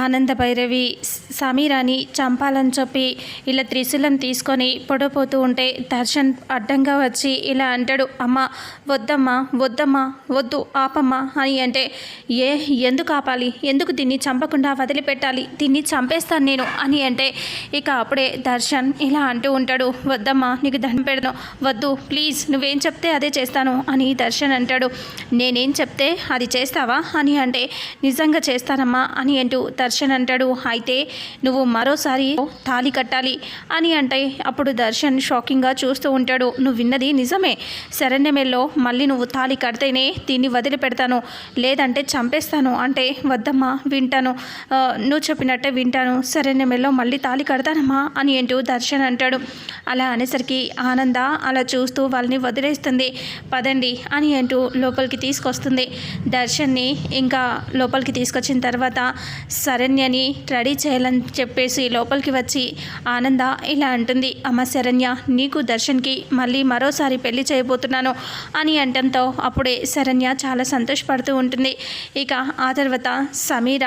ఆనంద భైరవి సమీరాని చంపాలని చెప్పి ఇలా త్రిశూలం తీసుకొని పొడపోతూ ఉంటే దర్శన్ అడ్డంగా వచ్చి ఇలా అంటాడు, అమ్మ వద్దమ్మా వద్దమ్మా వద్దు ఆపమ్మా అని అంటే, ఎందుకు ఆపాలి, ఎందుకు దీన్ని చంపకుండా వదిలిపెట్టాలి, దీన్ని చంపేస్తాను నేను అని అంటే, ఇక అప్పుడే దర్శన్ ఇలా అంటూ ఉంటాడు, వద్దమ్మా నీకు దండం పెడను, వద్దు ప్లీజ్ నువ్వేం చెప్తే అదే చేస్తాను అని దర్శన్ అంటాడు. నేనేం చెప్తే అది చేస్తావా అని అంటే, నిజంగా చేస్తానమ్మా అని అంటూ దర్శన్ అంటాడు. అయితే నువ్వు మరోసారి తాళి కట్టాలి అని అంటే అప్పుడు దర్శన్ షాకింగ్గా చూస్తూ ఉంటాడు. నువ్వు విన్నది నిజమే, శరణ్యమేల్లో మళ్ళీ నువ్వు తాళి కడితేనే దీన్ని వదిలిపెడతాను, లేదంటే చంపేస్తాను అంటే, వద్దమ్మా వింటాను, నువ్వు చెప్పినట్టే వింటాను, శరణ్యమేల్లో మళ్ళీ తాళి కడతానమ్మా అని అంటూ దర్శన్ అంటాడు. అలా అనేసరికి ఆనంద అలా చూస్తూ వాళ్ళని వదిలేస్తుంది. పదండి అని అంటూ లోపలికి తీసుకొస్తుంది. దర్శన్ని ఇంకా లోపలికి తీసుకొచ్చిన తర్వాత శరణ్యని రెడీ చేయాలని చెప్పేసి లోపలికి వచ్చి ఆనంద ఇలా అంటుంది, అమ్మ శరణ్య నీకు దర్శన్కి మళ్ళీ మరోసారి పెళ్లి చేయబోతున్నాను అని అంటంతో అప్పుడే శరణ్య చాలా సంతోషపడుతూ ఉంటుంది. ఇక ఆ తర్వాత సమీర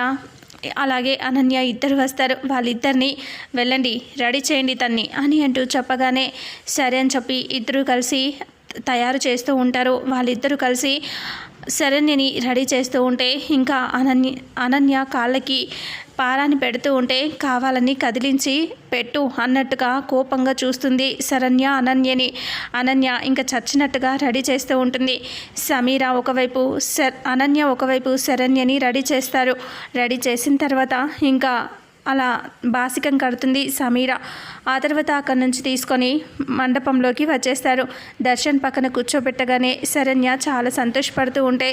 అలాగే అనన్య ఇద్దరు వస్తారు. వాళ్ళిద్దరిని వెళ్ళండి రెడీ చేయండి తన్ని అని అంటూ చెప్పగానే సరే అని చెప్పి ఇద్దరు కలిసి తయారు చేస్తూ ఉంటారు. వాళ్ళిద్దరూ కలిసి శరణ్యని రెడీ చేస్తూ ఉంటే ఇంకా అనన్య కాళ్ళకి పారాన్ని పెడుతూ ఉంటే కావాలని కదిలించి పెట్టు అన్నట్టుగా కోపంగా చూస్తుంది శరణ్య అనన్యని. అనన్య ఇంకా చచ్చినట్టుగా రెడీ చేస్తూ ఉంటుంది. సమీర ఒకవైపు అనన్య ఒకవైపు శరణ్యని రెడీ చేస్తారు. రెడీ చేసిన తర్వాత ఇంకా అలా బాసికం కడుతుంది సమీర. ఆ తర్వాత అక్కడి నుంచి తీసుకొని మండపంలోకి వచ్చేస్తారు. దర్శన్ పక్కన కూర్చోబెట్టగానే శరణ్య చాలా సంతోషపడుతూ ఉంటే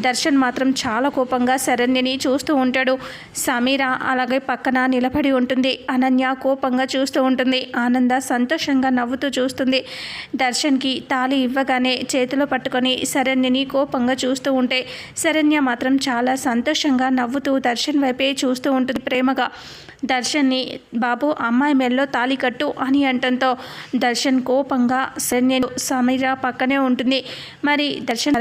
దర్శన్ మాత్రం చాలా కోపంగా శరణ్యని చూస్తూ ఉంటాడు. సమీర అలాగే పక్కన నిలబడి ఉంటుంది. అనన్య కోపంగా చూస్తూ ఉంటుంది. ఆనంద సంతోషంగా నవ్వుతూ చూస్తుంది. దర్శన్కి తాళి ఇవ్వగానే చేతిలో పట్టుకొని శరణ్యని కోపంగా చూస్తూ ఉంటే శరణ్య మాత్రం చాలా సంతోషంగా నవ్వుతూ దర్శన్ వైపే చూస్తూ ఉంటుంది ప్రేమగా. దర్శన్ని బాబు అమ్మాయి మెల్లో తాళి కట్టు అని అంటంతో దర్శన్ కోపంగా సమీర పక్కనే ఉంటుంది. మరి దర్శన్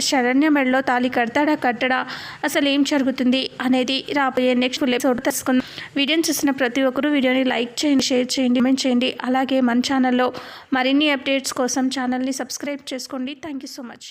శరణ్య మెల్లో తాళి కడతాడా కట్టడా, అసలు ఏం జరుగుతుంది అనేది రాబోయే నెక్స్ట్ ఎపిసోడ్ తెలుసుకుందాం. వీడియోని చూసిన ప్రతి ఒక్కరూ వీడియోని లైక్ చేయండి, షేర్ చేయండి, కామెంట్ చేయండి. అలాగే మన ఛానల్లో మరిన్ని అప్డేట్స్ కోసం ఛానల్ని సబ్స్క్రైబ్ చేసుకోండి. Thank you so much.